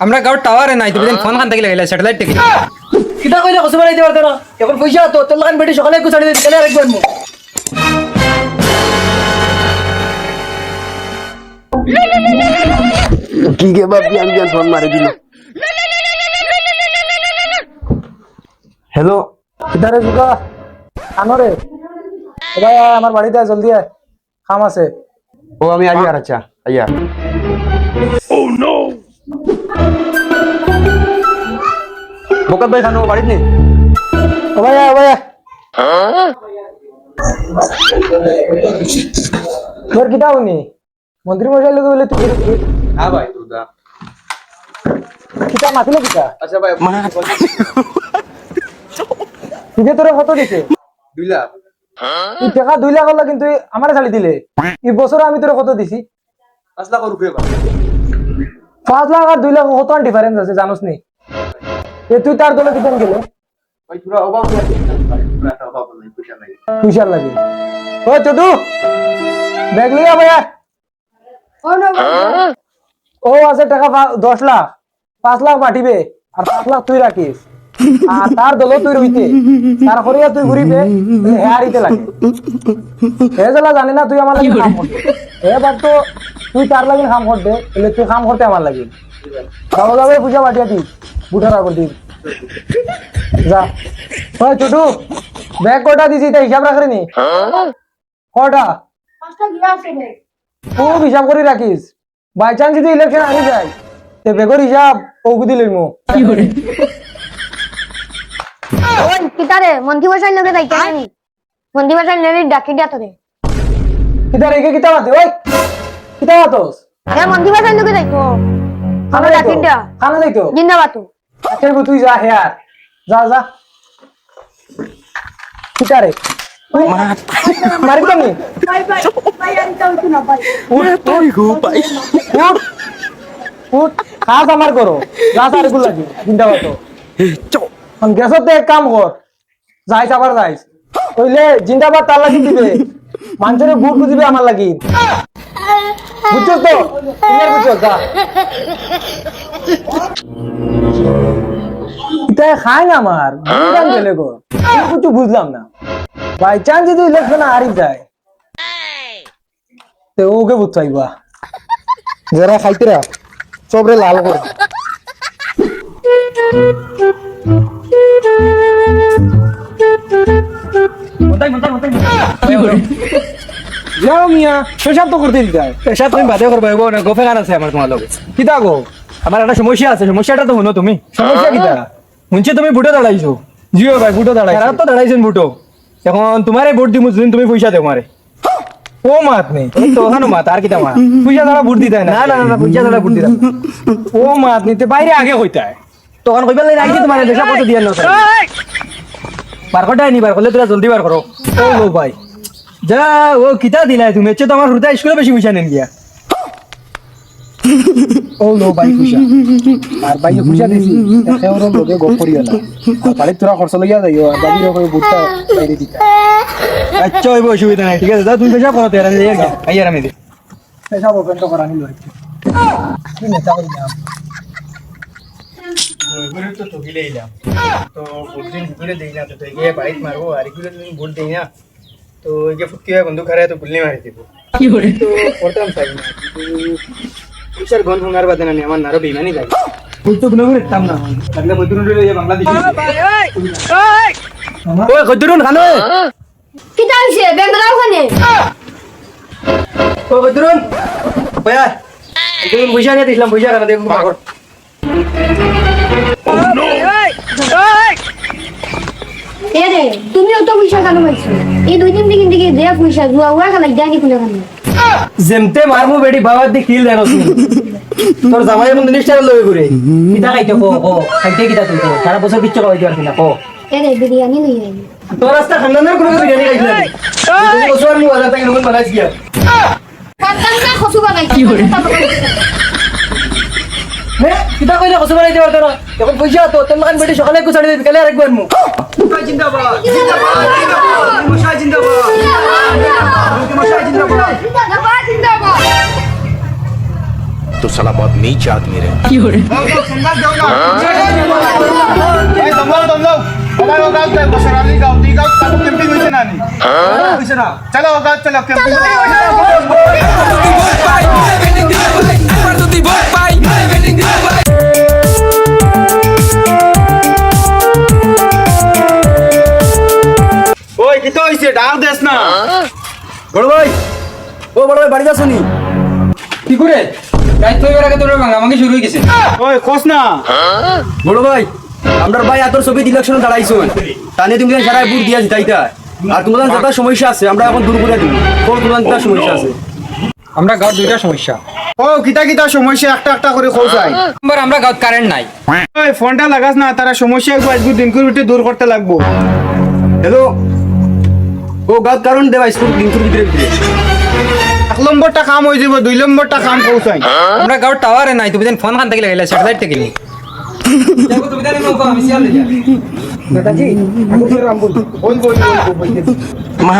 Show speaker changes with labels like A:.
A: আমরা গাঁৱৰ টাৱাৰে নাই তুমি ফোন খান থাকিলে গেলা স্যাটেলাইট টেকি
B: কিতা কইলে কসু বানাইতে পারতে না এখন পয়সা তো তোর লাগান বেটি সকালে একটু ছাড়ি দিতে গেলে আরেকবার মু
C: কি কে বাপ বিয়ান বিয়ান ফোন মারি দিল হ্যালো
B: কিতারে জুকা আনরে ভাই আমার বাড়িতে আয় জলদি আয় কাম আছে
C: ও আমি আগে আর আচ্ছা আইয়া বকত ভাই খানো বাড়িতে নেই
B: ও ভাই আয় ভাই তোর কিতা উনি মন্ত্রী মশাই লোক বলে তুই
C: হ্যাঁ ভাই দুদা
B: কিতা মাতিলে কিতা
C: আচ্ছা ভাই
B: তুই তোরে কত দিছে
C: 2 লাখ
B: তুই টাকা 2 লাখ হলো কিন্তু আমারে ছাড়ি দিলে এই বছর আমি তোরে কত দিছি
C: 5 লাখ রুপে ভাই
B: 5 লাখ আর 2 লাখ কত ডিফারেন্স আছে জানোস নি এ তুই তার দলে কিতন গেলে
C: ভাই পুরো অভাব ভাই পুরো একটা অভাব নাই পয়সা নাই
B: পয়সা লাগে ও চটু ব্যাগ লিয়া ভাইয়া ও আছে টাকা 10 লাখ 5 লাখ মাটিবে আর 5 লাখ তুই রাখিস আর তার দল তুই রইতে তার করিয়া তুই ঘুরিবে হেয়ারিতে লাগে এ জলা জানি না তুই আমার লাগি কাম করতে এবার তো তুই তার লাগি কাম করতে এলে তুই কাম করতে আমার লাগি যাও যাবে পূজা বাটিয়া দি বুঠার আগর দি যা ওই ছোটু ব্যাগ কটা দিছি তা হিসাব রাখরে নি কটা
D: 5টা গিলাস আছে
B: খুব হিসাব করে রাখিস বাই চান্স যদি ইলেকশন আনি যায় তে বেগর হিসাব ওগু দিলে মো
D: ওই কিতারে মন্ত্রী মশাই লগে যাইতে নানি মন্ত্রী মশাই লগে ডাকি দিয়া তোরে
B: কিতা রেখে কিতা বাতে ওই কিতা বাতস
D: এ মন্ত্রী মশাই লগে যাইতো আমরা ডাকি দিয়া
B: খানা যাইতো
D: জিন্দাবাদ
B: আচ্ছা তুই যা হেয়ার যা যা কিতা রে মারি কেনি
D: বাই বাই বাই আর তাও তো না বাই
C: তুই গো ভাই
B: উঠ উঠ কাজ আমার করো যা সার গুলো লাগি জিন্দাবাদ গ্যাসতে এক কাম কর যাইস আবার যাইস কইলে জিন্দাবাদ তার লাগি দিবে মানুষের ভোট দিবে আমার লাগি বুঝছো তো তুমি বুঝছো যা এটা খায় না আমার বুঝলাম গেলে গো আমি কিছু বুঝলাম না বাই চান্স যদি ইলেকশন হারি যায় তো ওকে বুঝাইবা যারা খাইতেরা সবরে লাল করে
A: যাও মিয়া
B: পেশাব তো করতে দিতে হয়
A: পেশা তুমি বাদে করবো এগো না গোফে গান আছে আমার তোমার লগে
B: কিতা গো
A: আমার একটা সমস্যা আছে সমস্যাটা তো শুনো তুমি
B: সমস্যা কিতা
A: শুনছি তুমি বুটো দাঁড়াইছো
B: জিও ভাই বুটো দাঁড়াই
A: এরা তো দাঁড়াইছেন বুটো এখন তোমারে ভোট দিমু যদি তুমি পয়সা দেও মারে
B: ও মাত নেই
A: তো ওখানে মাত আর কিটা মাত
B: পয়সা দ্বারা ভোট দিতে হয়
A: না না না পয়সা দাঁড়া ভোট দিলাম
B: ও মাত নিতে বাইরে আগে হইতে হয়
A: তখন কইবার লাগে আগে তোমার দেখা কত দিয়া না বার কটাই নি বার করলে তোরা জলদি বার করো
B: ও গো ভাই
A: যা ও কিতা দিলাই তুমি হচ্ছে তো আমার হৃদয় স্কুলে বেশি পয়সা নেন গিয়া
B: ও লো ভাই পয়সা আর ভাই পয়সা দিছি এওর লগে গপ করিও না আর বাড়ি তোরা খরচ লইয়া যাইও আর দাদি রকম বুটটা বাইরে দিতা
A: আচ্ছা ওই অসুবিধা নাই ঠিক আছে যা তুমি পয়সা করো তেরা দিয়ে আইয়ার আমি দি
B: পেশাব ওপেন তো করানি লই কি নেতা করি না
A: ঘুরে তো ঠকিলে এলাম তো বুদ্ধিন ঘুরে দেই না তো এগিয়ে বাইক মারবো আর এগুলো তুমি ভোট দেই না তো এগিয়ে ফুটকি হয় বন্ধু খারে তো গুল্লি মারি দিব কি করে তো করতাম চাই না পয়সার গন্ধ হুঙ্গার বাদে না আমার নারো বেইমানি লাগে ভোট তো কোনো করতাম না লাগলে বৈদ্যুন রে বাংলাদেশ ওই কদ্দুরুন খানো
D: কিতা হইছে বেঙ্গলাও ওখানে
A: ও কদ্দুরুন ভাইয়া তুমি পয়সা নিয়ে দিছিলাম পয়সা কেন দেখো পাগল
D: এ রে তুমিও তো পয়সা কেন পাইছো এই 2 দিন থেকে দেয়া পয়সা জুয়া উড়া খালা জানি কোনে খানে
A: যেমতে মারমু বেটি বাবার দি কিল জানো তুই তোর জামাই কোন জিনিসটা লই ঘুরে কিটা খাইতে কো ও খাইতে কিটা তুই সারা বছর কিচ্ছু খাইতে পারছিস না কো
D: এ রে বিরিয়ানি লই আই
A: তোর রাস্তা খান্দানের কোনো বিরিয়ানি খাইছিস না তুই বছর মু আদা তাই নমন বানাইছ গিয়া
D: কান্দান না খসু বানাই কি করে
A: হে কিটা কইলে কসু বানাইতে পারতো না এখন পয়সা তো তোর লাগান বেটি সকালে কো ছাড়ি দিবি কালে আরেকবার মু জিন্দাবাদ জিন্দাবাদ মুশাই জিন্দাবাদ মুশাই জিন্দাবাদ
D: জিন্দাবাদ জিন্দাবাদ
E: तो साला बहुत नीच आदमी रहे।
A: চলো চলো ক্যাম্পিং ওই কি তো হইছে ডাক দেস না
B: বড় ভাই ও বড় ভাই বাড়ি যাসনি
F: কি করে গাই তো এর আগে তোর ভাঙাভাঙি শুরু হয়ে গেছে
A: ওই খোস না
B: বড় ভাই আমরা ভাই আতর ছবি ইলেকশন দাঁড়াইছো তানে তুমি সারা বুট দিয়া জিতাইতা আর তোমাদের যেটা সমস্যা আছে আমরা এখন দূর করে দিব কোন কোন যেটা সমস্যা আছে
F: আমরা গাঁত দুইটা সমস্যা
A: ও কিতা কিতা সমস্যা একটা একটা করে খোঁজাই
F: নম্বর আমরা গাঁত কারেন্ট নাই
A: ওই ফোনটা লাগাস না তারা সমস্যা একটু আজকে দিন করে উঠে দূর করতে লাগবো
B: হ্যালো ও গাত কারণ দেবা স্কুল দিন করে ভিতরে ভিতরে
A: 1 নম্বরটা কাম হয়ে যাব 2 নম্বরটা কাম পৌঁছাই
F: আমরা গাঁত টাওয়ারে নাই তুমি দেন ফোন খান থেকে লাগাইলা স্যাটেলাইট থেকে নি দেখো তুমি দেন নৌকা আমি সিয়াল লইয়া
B: নেতাজি আমি রাম বল
A: ওই বই
B: মা